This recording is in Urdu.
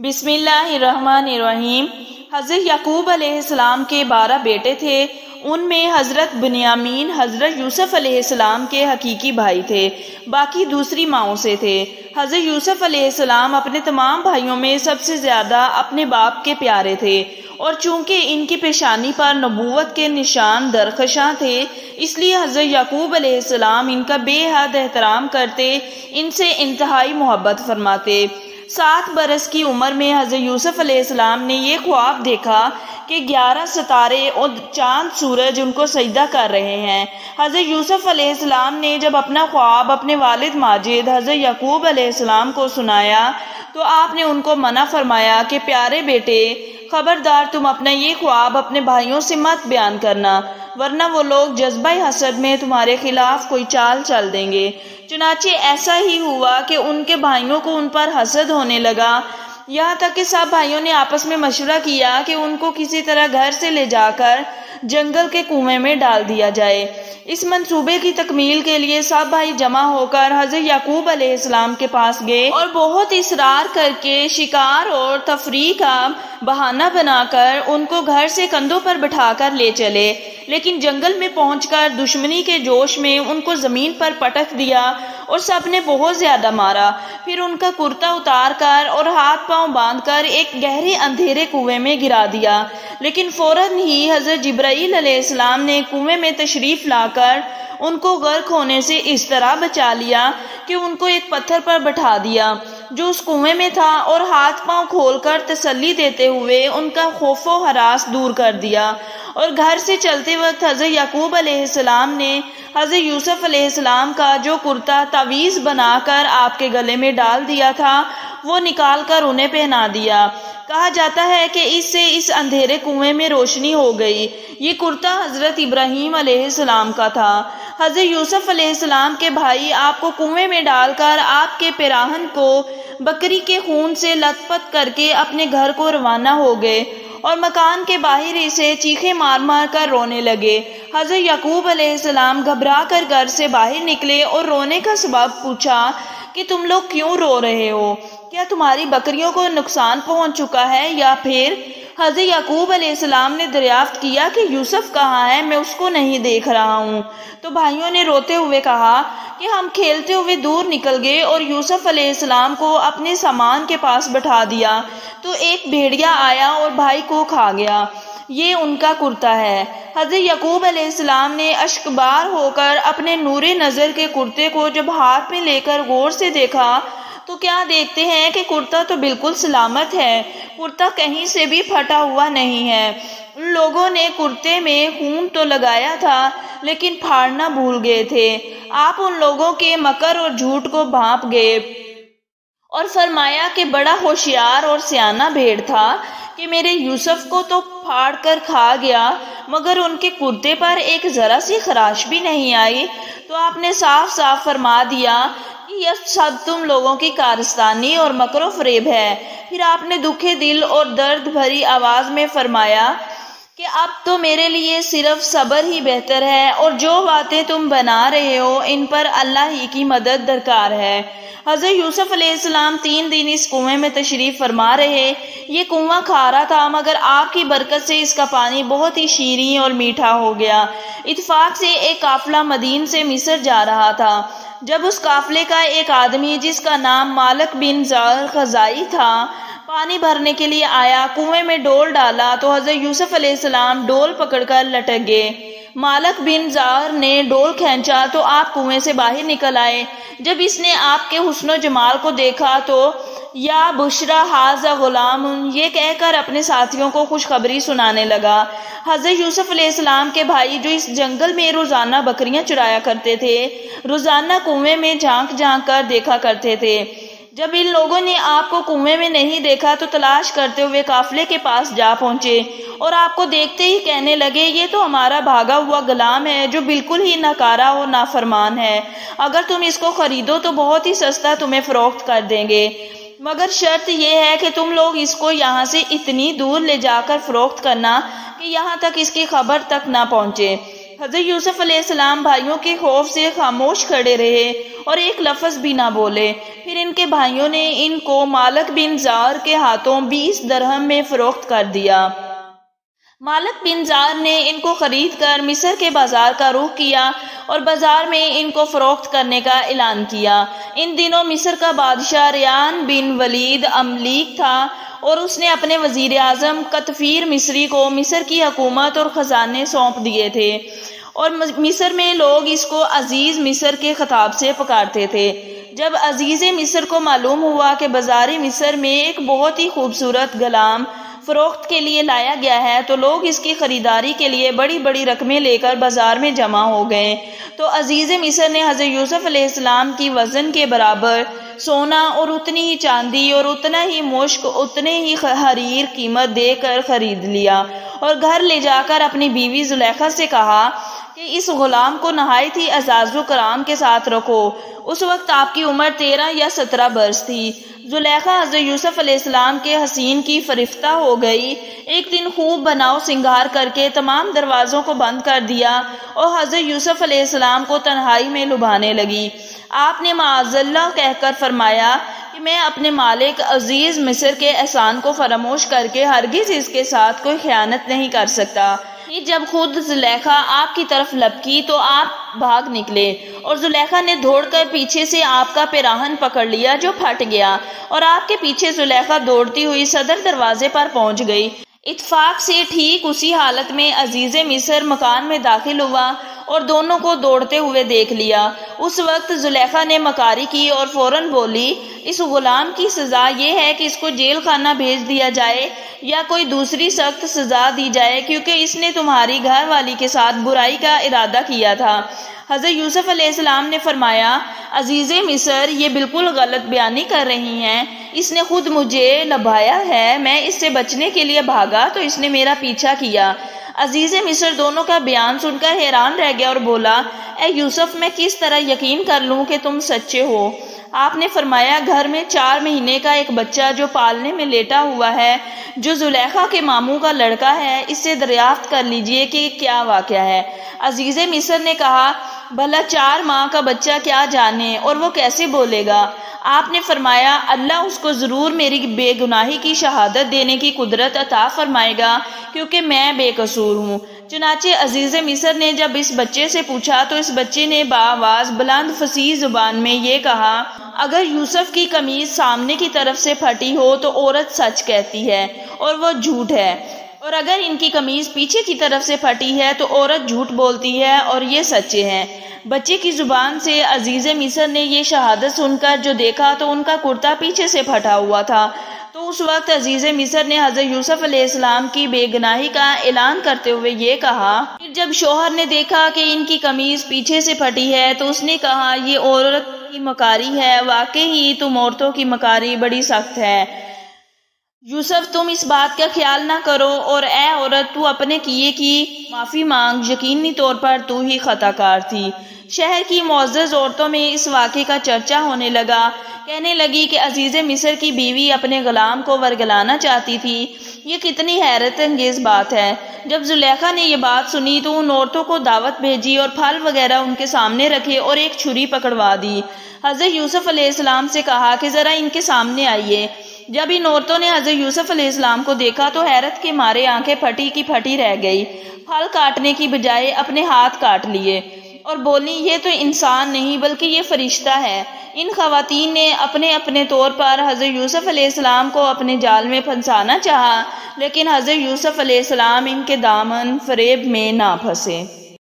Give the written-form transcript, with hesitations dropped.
بسم اللہ الرحمن الرحیم۔ حضرت یعقوب علیہ السلام کے 12 بیٹے تھے۔ ان میں حضرت بنیامین حضرت یوسف علیہ السلام کے حقیقی بھائی تھے، باقی دوسری ماؤں سے تھے۔ حضرت یوسف علیہ السلام اپنے تمام بھائیوں میں سب سے زیادہ اپنے باپ کے پیارے تھے، اور چونکہ ان کی پیشانی پر نبوت کے نشان درخشاں تھے، اس لیے حضرت یعقوب علیہ السلام ان کا بے حد احترام کرتے، ان سے انتہائی محبت فرماتے۔ 7 برس کی عمر میں حضرت یوسف علیہ السلام نے یہ خواب دیکھا کہ 11 ستارے اور چاند سورج ان کو سجدہ کر رہے ہیں۔ حضرت یوسف علیہ السلام نے جب اپنا خواب اپنے والد ماجد حضرت یعقوب علیہ السلام کو سنایا تو آپ نے ان کو منع فرمایا کہ پیارے بیٹے، خبردار تم اپنا یہ خواب اپنے بھائیوں سے مت بیان کرنا، ورنہ وہ لوگ جذبہ حسد میں تمہارے خلاف کوئی چال چل دیں گے۔ چنانچہ ایسا ہی ہوا کہ ان کے بھائیوں کو ان پر حسد ہونے لگا، یہاں تک کہ سب بھائیوں نے آپس میں مشورہ کیا کہ ان کو کسی طرح گھر سے لے جا کر جنگل کے کنویں میں ڈال دیا جائے۔ اس منصوبے کی تکمیل کے لیے سب بھائی جمع ہو کر حضرت یعقوب علیہ السلام کے پاس گئے اور بہت اصرار کر کے شکار اور تفریح کا بہانہ بنا کر ان کو گھر سے کندھوں پر بٹھا کر لے چلے، لیکن جنگل میں پہنچ کر دشمنی کے جوش میں ان کو زمین پر پٹک دیا اور سب نے بہت زیادہ مارا۔ پھر ان کا کرتا اتار کر اور ہاتھ پاؤں باندھ کر ایک گہرے اندھیرے کنویں میں گرا دیا، لیکن فوراً ہی حضرت جبرائیل علیہ السلام نے کنویں میں تشریف لا کر ان کو غرق ہونے سے اس طرح بچا لیا کہ ان کو ایک پتھر پر بٹھا دیا جو اس کنویں میں تھا، اور ہاتھ پاؤں کھول کر تسلی دیتے ہوئے ان کا خوف و ہراس دور کر دیا۔ اور گھر سے چلتے وقت حضرت یعقوب علیہ السلام نے حضرت یوسف علیہ السلام کا جو کرتا تعویذ بنا کر آپ کے گلے میں ڈال دیا تھا وہ نکال کر انہیں پہنا دیا۔ کہا جاتا ہے کہ اس سے اس اندھیرے کنویں میں روشنی ہو گئی۔ یہ کرتا حضرت ابراہیم علیہ السلام کا تھا۔ حضرت یوسف علیہ السلام کے بھائی آپ کو کنویں میں ڈال کر آپ کے پیراہن کو بکری کے خون سے لت پت کر کے اپنے گھر کو روانہ ہو گئے اور مکان کے باہر سے چیخیں مار مار کر رونے لگے۔ حضرت یعقوب علیہ السلام گھبرا کر گھر سے باہر نکلے اور رونے کا سبب پوچھا کہ تم لوگ کیوں رو رہے ہو؟ کیا تمہاری بکریوں کو نقصان پہنچ چکا ہے یا پھر؟ حضرت یعقوب علیہ السلام نے دریافت کیا کہ یوسف کہاں ہے؟ میں اس کو نہیں دیکھ رہا ہوں۔ تو بھائیوں نے روتے ہوئے کہا کہ ہم کھیلتے ہوئے دور نکل گئے اور یوسف علیہ السلام کو اپنے سامان کے پاس بٹھا دیا تو ایک بھیڑیا آیا اور بھائی کو کھا گیا۔ یہ ان کا کرتا ہے۔ حضرت یعقوب علیہ السلام نے اشکبار ہو کر اپنے نور نظر کے کرتے کو جب ہاتھ میں لے کر غور سے دیکھا تو کیا دیکھتے ہیں کہ کرتا تو بالکل سلامت ہے، کرتا کہیں سے بھی پھٹا ہوا نہیں ہے۔ ان لوگوں نے کرتے میں خون تو لگایا تھا لیکن پھاڑنا بھول گئے تھے۔ آپ ان لوگوں کے مکر اور جھوٹ کو بھانپ گئے اور فرمایا کہ بڑا ہوشیار اور سیانہ بھیڑ تھا کہ میرے یوسف کو تو پھاڑ کر کھا گیا، مگر ان کے کرتے پر ایک ذرا سی خراش بھی نہیں آئی۔ تو آپ نے صاف صاف فرما دیا کہ یہ سب تم لوگوں کی کارستانی اور مکر و فریب ہے۔ پھر آپ نے دکھے دل اور درد بھری آواز میں فرمایا کہ اب تو میرے لیے صرف صبر ہی بہتر ہے، اور جو باتیں تم بنا رہے ہو ان پر اللہ ہی کی مدد درکار ہے۔ حضرت یوسف علیہ السلام 3 دن اس کنویں میں تشریف فرما رہے۔ یہ کنواں کھارا تھا مگر آپ کی برکت سے اس کا پانی بہت ہی شیریں اور میٹھا ہو گیا۔ اتفاق سے ایک قافلہ مدین سے مصر جا رہا تھا۔ جب اس قافلے کا ایک آدمی جس کا نام مالک بن زار خزائی تھا پانی بھرنے کے لیے آیا، کنویں میں ڈول ڈالا تو حضرت یوسف علیہ السلام ڈول پکڑ کر لٹک گئے۔ مالک بن زار نے ڈول کھینچا تو آپ کنویں سے باہر نکل آئے۔ جب اس نے آپ کے حسن و جمال کو دیکھا تو یا بشرا ھذا غلام یہ کہہ کر اپنے ساتھیوں کو خوشخبری سنانے لگا۔ حضرت یوسف علیہ السلام کے بھائی جو اس جنگل میں روزانہ بکریاں چرایا کرتے تھے، روزانہ کنویں میں جھانک جھانک کر دیکھا کرتے تھے۔ جب ان لوگوں نے آپ کو کنویں میں نہیں دیکھا تو تلاش کرتے ہوئے قافلے کے پاس جا پہنچے اور آپ کو دیکھتے ہی کہنے لگے یہ تو ہمارا بھاگا ہوا غلام ہے جو بالکل ہی ناکارہ اور نافرمان ہے۔ اگر تم اس کو خریدو تو بہت ہی سستا تمہیں فروخت کر دیں گے، مگر شرط یہ ہے کہ تم لوگ اس کو یہاں سے اتنی دور لے جا کر فروخت کرنا کہ یہاں تک اس کی خبر تک نہ پہنچے۔ حضرت یوسف علیہ السلام بھائیوں کے خوف سے خاموش کھڑے رہے اور ایک لفظ بھی نہ بولے۔ پھر ان کے بھائیوں نے ان کو مالک بن زار کے ہاتھوں 20 درہم میں فروخت کر دیا۔ مالک بن زار نے ان کو خرید کر مصر کے بازار کا رخ کیا اور بازار میں ان کو فروخت کرنے کا اعلان کیا۔ ان دنوں مصر کا بادشاہ ریان بن ولید مملوک تھا اور اس نے اپنے وزیر اعظم قطفیر مصری کو مصر کی حکومت اور خزانے سونپ دیے تھے، اور مصر میں لوگ اس کو عزیز مصر کے خطاب سے پکارتے تھے۔ جب عزیز مصر کو معلوم ہوا کہ بازار مصر میں ایک بہت ہی خوبصورت غلام فروخت کے لیے لایا گیا ہے تو لوگ اس کی خریداری کے لیے بڑی بڑی رقمیں لے کر بازار میں جمع ہو گئے۔ تو عزیز مصر نے حضرت یوسف علیہ السلام کی وزن کے برابر سونا اور اتنی ہی چاندی اور اتنا ہی مشک، اتنے ہی حریر قیمت دے کر خرید لیا، اور گھر لے جا کر اپنی بیوی زلیخا سے کہا کہ اس غلام کو نہایت ہی اعزاز و کرام کے ساتھ رکھو۔ اس وقت آپ کی عمر 13 یا 17 برس تھی۔ زلیخا حضرت یوسف علیہ السلام کے حسین کی فریفتہ ہو گئی۔ ایک دن خوب بناؤ سنگار کر کے تمام دروازوں کو بند کر دیا اور حضرت یوسف علیہ السلام کو تنہائی میں لبھانے لگی۔ آپ نے معاذ اللہ کہہ کر فرمایا کہ میں اپنے مالک عزیز مصر کے احسان کو فراموش کر کے ہرگز اس کے ساتھ کوئی خیانت نہیں کر سکتا۔ جب خود زلیخا آپ کی طرف لپکی تو آپ بھاگ نکلے، اور زلیخا نے دوڑ کر پیچھے سے آپ کا پیراہن پکڑ لیا جو پھٹ گیا، اور آپ کے پیچھے زلیخا دوڑتی ہوئی صدر دروازے پر پہنچ گئی۔ اتفاق سے ٹھیک اسی حالت میں عزیز مصر مکان میں داخل ہوا اور دونوں کو دوڑتے ہوئے دیکھ لیا۔ اس وقت زلیخا نے مکاری کی اور فوراً بولی، اس غلام کی سزا یہ ہے کہ اس کو جیل خانہ بھیج دیا جائے یا کوئی دوسری سخت سزا دی جائے، کیونکہ اس نے تمہاری گھر والی کے ساتھ برائی کا ارادہ کیا تھا۔ حضرت یوسف علیہ السلام نے فرمایا، عزیز مصر یہ بالکل غلط بیانی کر رہی ہیں، اس نے خود مجھے لبھایا ہے، میں اس سے بچنے کے لیے بھاگا تو اس نے میرا پیچھا کیا۔ عزیز مصر دونوں کا بیان سن کر حیران رہ گیا اور بولا، اے یوسف میں کس طرح یقین کر لوں کہ تم سچے ہو؟ آپ نے فرمایا، گھر میں 4 مہینے کا ایک بچہ جو پالنے میں لیٹا ہوا ہے، جو زلیخا کے ماموں کا لڑکا ہے، اس سے دریافت کر لیجئے کہ کیا واقعہ ہے۔ عزیز مصر نے کہا، بھلا 4 ماہ کا بچہ کیا جانے اور وہ کیسے بولے گا؟ آپ نے فرمایا، اللہ اس کو ضرور میری بے گناہی کی شہادت دینے کی قدرت عطا فرمائے گا، کیونکہ میں بے قصور ہوں۔ چنانچہ عزیز مصر نے جب اس بچے سے پوچھا تو اس بچے نے بآواز بلند فصیح زبان میں یہ کہا، اگر یوسف کی قمیض سامنے کی طرف سے پھٹی ہو تو عورت سچ کہتی ہے اور وہ جھوٹ ہے، اور اگر ان کی قمیض پیچھے کی طرف سے پھٹی ہے تو عورت جھوٹ بولتی ہے اور یہ سچے ہیں۔ بچے کی زبان سے عزیز مصر نے یہ شہادت سن کر جو دیکھا تو ان کا کرتا پیچھے سے پھٹا ہوا تھا۔ تو اس وقت عزیز مصر نے حضرت یوسف علیہ السلام کی بے گناہی کا اعلان کرتے ہوئے یہ کہا۔ پھر جب شوہر نے دیکھا کہ ان کی قمیض پیچھے سے پھٹی ہے تو اس نے کہا، یہ عورت کی مکاری ہے، واقعی ہی تم عورتوں کی مکاری بڑی سخت ہے۔ یوسف تم اس بات کا خیال نہ کرو، اور اے عورت تو اپنے کیے کی معافی مانگ، یقینی طور پر تو ہی خطا کار تھی۔ شہر کی معزز عورتوں میں اس واقعے کا چرچا ہونے لگا، کہنے لگی کہ عزیز مصر کی بیوی اپنے غلام کو ورگلانا چاہتی تھی، یہ کتنی حیرت انگیز بات ہے۔ جب زلیخا نے یہ بات سنی تو ان عورتوں کو دعوت بھیجی اور پھل وغیرہ ان کے سامنے رکھے اور ایک چھری پکڑوا دی۔ حضرت یوسف علیہ السلام سے کہا کہ ذرا ان کے سامنے آئیے۔ جب ان عورتوں نے حضرت یوسف علیہ السلام کو دیکھا تو حیرت کے مارے آنکھیں پھٹی کی پھٹی رہ گئی، پھل کاٹنے کی بجائے اپنے ہاتھ کاٹ لیے اور بولی، یہ تو انسان نہیں بلکہ یہ فرشتہ ہے۔ ان خواتین نے اپنے اپنے طور پر حضرت یوسف علیہ السلام کو اپنے جال میں پھنسانا چاہا، لیکن حضرت یوسف علیہ السلام ان کے دامن فریب میں نہ پھنسے۔